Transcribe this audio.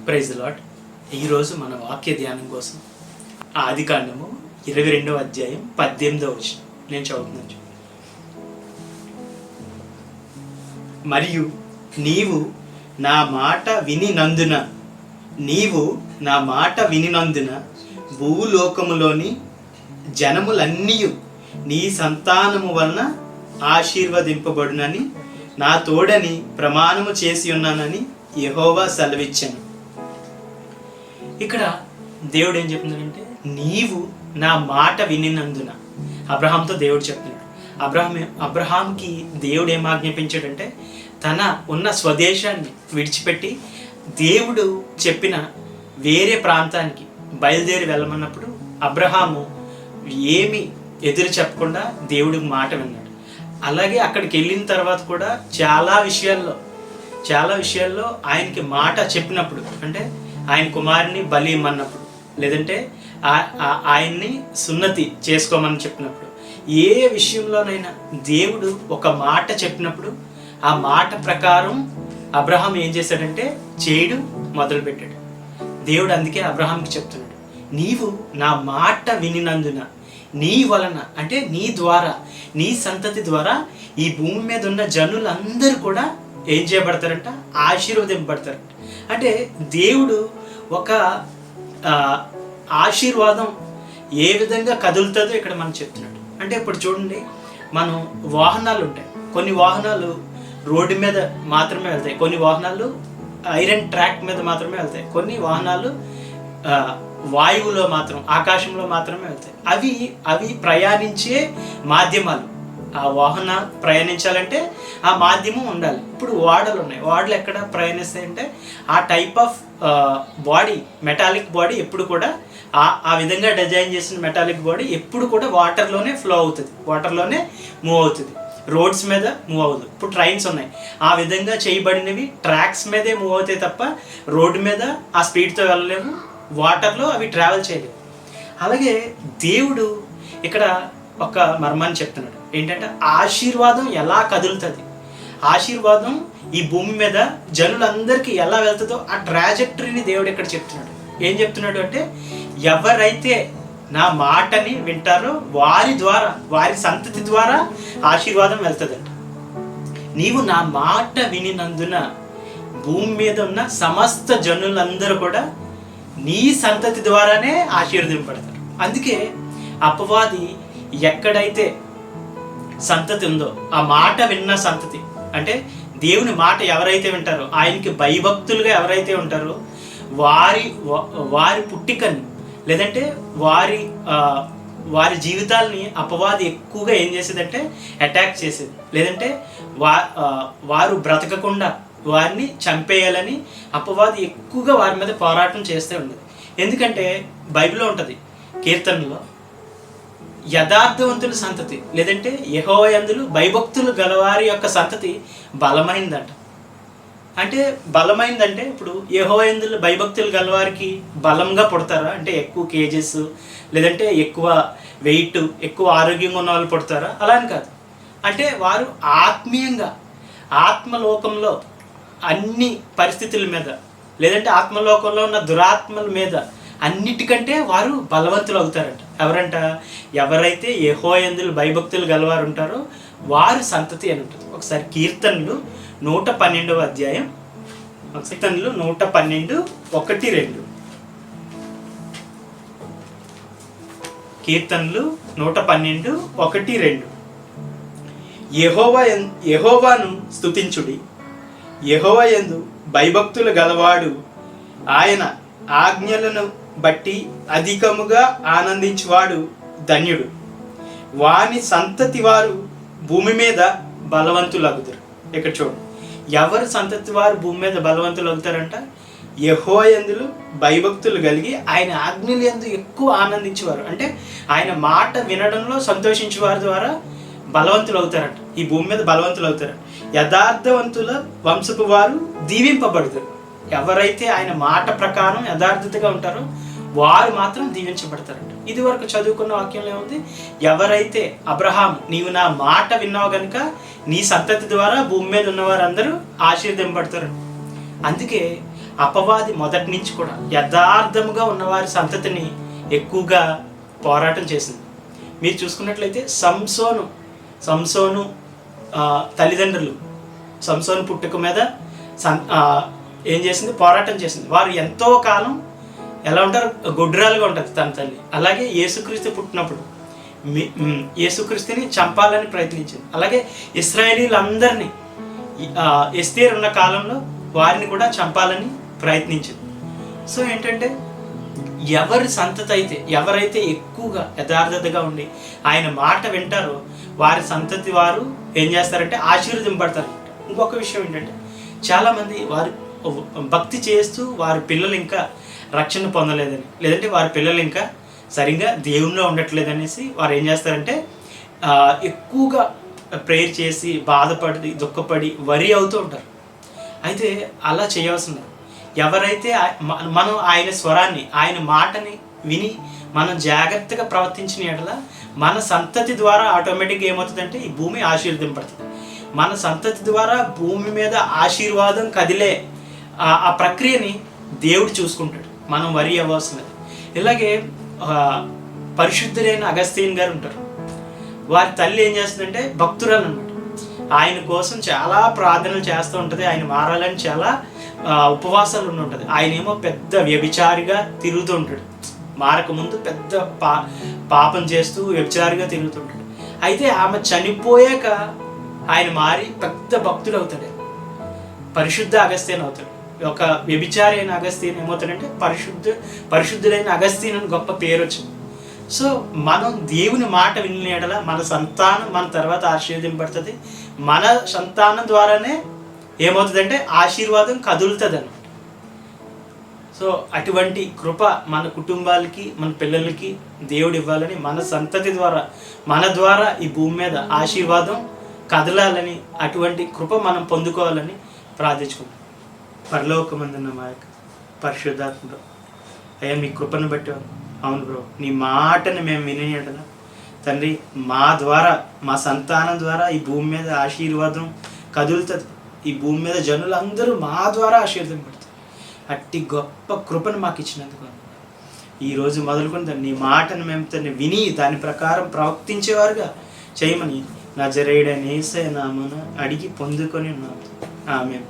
Praise lord. ఈరోజు మన వాక్య ధ్యానం కోసం ఆదికాండము 22వ అధ్యాయం 18వ వచనం నేను చదువుతున్నాను. మరియు నీవు నా మాట వినినందున భూలోకములోని జనములన్నీ నీ సంతానము వలన ఆశీర్వదింపబడునని నా తోడని ప్రమాణము చేసి ఉన్నానని యెహోవా సెలవిచ్చాను. ఇక్కడ దేవుడు ఏం చెప్తున్నాడంటే, నీవు నా మాట వినినందున. అబ్రహాంతో దేవుడు చెప్తున్నాడు. అబ్రహాంకి దేవుడు ఏం ఆజ్ఞాపించాడంటే, తన ఉన్న స్వదేశాన్ని విడిచిపెట్టి దేవుడు చెప్పిన వేరే ప్రాంతానికి బయలుదేరి వెళ్ళమన్నప్పుడు అబ్రహాము ఏమి ఎదురు చెప్పకుండా దేవుడికి మాట విన్నాడు. అలాగే అక్కడికి వెళ్ళిన తర్వాత కూడా చాలా విషయాల్లో ఆయనకి మాట చెప్పినప్పుడు, అంటే ఆయన కుమారుని బలి ఇమ్మన్నప్పుడు, లేదంటే ఆయన్ని సున్నతి చేసుకోమని చెప్పినప్పుడు, ఏ విషయంలోనైనా దేవుడు ఒక మాట చెప్పినప్పుడు ఆ మాట ప్రకారం అబ్రహాం ఏం చేశాడంటే చేయడం మొదలుపెట్టాడు. దేవుడు అందుకే అబ్రహాంకి చెప్తున్నాడు, నీవు నా మాట వినినందున నీ వలన, అంటే నీ ద్వారా, నీ సంతతి ద్వారా ఈ భూమి మీద ఉన్న జనులందరూ కూడా ఏం చేయబడతారంట? ఆశీర్వదింపబడతారంట. అంటే దేవుడు ఒక ఆశీర్వాదం ఏ విధంగా కదులుతుందో ఇక్కడ మనం చెప్తున్నాడు. అంటే ఇప్పుడు చూడండి, మనం వాహనాలు ఉంటాయి, కొన్ని వాహనాలు రోడ్డు మీద మాత్రమే వెళ్తాయి, కొన్ని వాహనాలు ఐరన్ ట్రాక్ మీద మాత్రమే వెళ్తాయి, కొన్ని వాహనాలు వాయువులో మాత్రం, ఆకాశంలో మాత్రమే వెళ్తాయి. అవి ప్రయాణించే మాధ్యమాలు. ఆ వాహన ప్రయాణించాలంటే ఆ మాధ్యమం ఉండాలి. ఇప్పుడు ఓడలు ఉన్నాయి, ఓడలు ఎక్కడ ప్రయాణిస్తాయంటే ఆ type of body, metallic body ఎప్పుడు కూడా ఆ విధంగా డిజైన్ చేసిన మెటాలిక్ బాడీ ఎప్పుడు కూడా వాటర్లోనే ఫ్లో అవుతుంది, వాటర్లోనే మూవ్ అవుతుంది, రోడ్స్ మీద మూవ్ అవుతుంది. ఇప్పుడు ట్రైన్స్ ఉన్నాయి, ఆ విధంగా చేయబడినవి ట్రాక్స్ మీదే మూవ్ అవుతాయి తప్ప రోడ్డు మీద ఆ స్పీడ్తో వెళ్ళలేము, వాటర్లో అవి ట్రావెల్ చేయలేవు. అలాగే దేవుడు ఇక్కడ ఒక మర్మాన్ని చెప్తున్నాడు, ఏంటంటే ఆశీర్వాదం ఎలా కదులుతుంది, ఆశీర్వాదం ఈ భూమి మీద జనులందరికీ ఎలా వెళ్తుందో ఆ ట్రాజెక్టరీని దేవుడు ఇక్కడ చెప్తున్నాడు. ఏం చెప్తున్నాడు అంటే, ఎవరైతే నా మాటని వింటారో వారి ద్వారా, వారి సంతతి ద్వారా ఆశీర్వాదం వెళ్తుందంట. నీవు నా మాట వినినందున భూమి మీద ఉన్న సమస్త జనులందరూ కూడా నీ సంతతి ద్వారానే ఆశీర్వదింపడతారు. అందుకే అపవాది ఎక్కడైతే సంతతి ఉందో, ఆ మాట విన్న సంతతి, అంటే దేవుని మాట ఎవరైతే వింటారో, ఆయనకి భయభక్తులుగా ఎవరైతే ఉంటారో వారి పుట్టికని, లేదంటే వారి జీవితాలని అపవాది ఎక్కువగా ఏం చేసేదంటే అటాక్ చేసేది, లేదంటే వారు బ్రతకకుండా వారిని చంపేయాలని అపవాది ఎక్కువగా వారి మీద పోరాటం చేస్తూ ఉండేది. ఎందుకంటే బైబిల్లో ఉంటుంది, కీర్తనలో, యథార్థవంతుల సంతతి, లేదంటే యెహోవా యందు భయభక్తులు గలవారి యొక్క సంతతి బలమైందంట. అంటే బలమైందంటే ఇప్పుడు యెహోవా యందు భయభక్తులు గలవారికి బలంగా పుడతారా అంటే ఎక్కువ కేజెస్, లేదంటే ఎక్కువ వెయిట్, ఎక్కువ ఆరోగ్యంగా ఉన్న వాళ్ళు పుడతారా? అలా అని కాదు. అంటే వారు ఆత్మీయంగా, ఆత్మలోకంలో అన్ని పరిస్థితుల మీద, లేదంటే ఆత్మలోకంలో ఉన్న దురాత్మల మీద అన్నిటికంటే వారు బలవంతులు అవుతారంట. ఎవరంట? ఎవరైతే యెహోవా యందు భయభక్తులు గలవారు ఉంటారో వారు సంతతి అని ఉంటుంది. ఒకసారి కీర్తనలు 112వ అధ్యాయం, కీర్తనలు 112, 1-2. కీర్తనలు 112, 1-2. యెహోవాను స్తుతించుడి, యెహోవా యందు భయభక్తులు గలవాడు ఆయన ఆజ్ఞలను బట్టి అధికముగా ఆనందించువాడు ధన్యుడు. వాని సంతతి వారు భూమి మీద బలవంతులగుతారు. ఇక్కడ చూడండి, ఎవరు సంతతి వారు భూమి మీద బలవంతులు అవుతారంట? యెహోవా యందు భయభక్తులు కలిగి ఆయన ఆజ్ఞల యందు ఎక్కువ ఆనందించేవారు, అంటే ఆయన మాట వినడంలో సంతోషించేవారి ద్వారా బలవంతులు అవుతారంట, ఈ భూమి మీద బలవంతులు అవుతారంట. యథార్థవంతుల వంశపు వారు దీవింపబడతారు. ఎవరైతే ఆయన మాట ప్రకారం యథార్థతగా ఉంటారో వారు మాత్రం దీవించబడతారంట. ఇది వరకు చదువుకున్న వాక్యంలో ఏముంది? ఎవరైతే అబ్రహాం, నీవు నా మాట విన్నావు కనుక నీ సంతతి ద్వారా భూమి మీద ఉన్న వారందరూ ఆశీర్వదింపబడతారు. అందుకే అపవాది మొదటి నుంచి కూడా యథార్థముగా ఉన్నవారి సంతతిని ఎక్కువగా పోరాటం చేసింది. మీరు చూసుకున్నట్లయితే సంసోను తల్లిదండ్రులు సంసోను పుట్టుక మీద ఏం చేసింది? పోరాటం చేసింది. వారు ఎంతో కాలం ఎలా ఉంటారు? గొడ్రాలుగా ఉంటుంది తన తల్లి. అలాగే యేసుక్రీస్తు పుట్టినప్పుడు యేసుక్రీస్తుని చంపాలని ప్రయత్నించింది. అలాగే ఇశ్రాయేలీలందరినీ ఎస్తేరు ఉన్న కాలంలో వారిని కూడా చంపాలని ప్రయత్నించింది. సో ఏంటంటే ఎవరి సంతతి అయితే ఎవరైతే ఎక్కువగా యథార్థతగా ఉండి ఆయన మాట వింటారో వారి సంతతి వారు ఏం చేస్తారంటే ఆశీర్వదింపడతారు. ఇంకొక విషయం ఏంటంటే చాలామంది వారు భక్తి చేస్తూ వారి పిల్లలు ఇంకా రక్షణ పొందలేదని, లేదంటే వారి పిల్లలు ఇంకా సరిగ్గా దేవునిలో ఉండట్లేదనేసి వారు ఏం చేస్తారంటే ఎక్కువగా ప్రేయర్ చేసి బాధపడి దుఃఖపడి వరి అవుతూ ఉంటారు. అయితే అలా చేయవలసింది ఎవరైతే మనం ఆయన స్వరాన్ని ఆయన మాటని విని మనం జాగ్రత్తగా ప్రవర్తించిన ఎడల మన సంతతి ద్వారా ఆటోమేటిక్గా ఏమవుతుందంటే ఈ భూమి ఆశీర్వదింపడుతుంది. మన సంతతి ద్వారా భూమి మీద ఆశీర్వాదం కదిలే ఆ ప్రక్రియని దేవుడు చూసుకుంటాడు. మనం వరి అవ్వాల్సినది. ఇలాగే పరిశుద్ధులైన అగస్త్యన్ గారు ఉంటారు. వారి తల్లి ఏం చేస్తుందంటే భక్తురాలు అనమాట. ఆయన కోసం చాలా ప్రార్థనలు చేస్తూ ఉంటుంది. ఆయన మారాలని చాలా ఉపవాసాలు ఉండి ఉంటుంది. ఆయన ఏమో పెద్ద వ్యభిచారిగా తిరుగుతూ ఉంటాడు. మారక ముందు పెద్ద పాపం చేస్తూ వ్యభిచారిగా తిరుగుతుంటాడు. అయితే ఆమె చనిపోయాక ఆయన మారి పెద్ద భక్తుడు అవుతాడు. పరిశుద్ధ అగస్త్యన్ అవుతాడు. ఒక వ్యభిచారి అయిన అగస్త్యన్ ఏమవుతాడంటే పరిశుద్ధులైన అగస్త్యన్ అని గొప్ప పేరు వచ్చింది. సో మనం దేవుని మాట వినేడల మన సంతానం మన తర్వాత ఆశీర్వదింపడుతుంది. మన సంతానం ద్వారానే ఏమవుతుందంటే ఆశీర్వాదం కదులుతుంది అన్నమాట. సో అటువంటి కృప మన కుటుంబాలకి మన పిల్లలకి దేవుడు ఇవ్వాలని, మన సంతతి ద్వారా మన ద్వారా ఈ భూమి మీద ఆశీర్వాదం కదలాలని, అటువంటి కృప మనం పొందుకోవాలని ప్రార్థించుకుంటాం. పరలోకమందున్న మా యొక్క పరిశుద్ధాత్ముడు అయ్యా మీ కృపను బట్టి అవును బ్రో నీ మాటను మేము వినేయడలా తండ్రి, మా ద్వారా మా సంతానం ద్వారా ఈ భూమి మీద ఆశీర్వాదం కదులుతుంది. ఈ భూమి మీద జనులందరూ మా ద్వారా ఆశీర్వదింపడుతుంది. అట్టి గొప్ప కృపను మాకు ఇచ్చినందుకు ఈరోజు మొదలుకొని నీ మాటను మేము తను విని దాని ప్రకారం ప్రవర్తించేవారుగా చేయమని నజరేయుడైన యేసయ్య నామమున అడిగి పొందుకొని ఉన్నాము. ఆమేన్.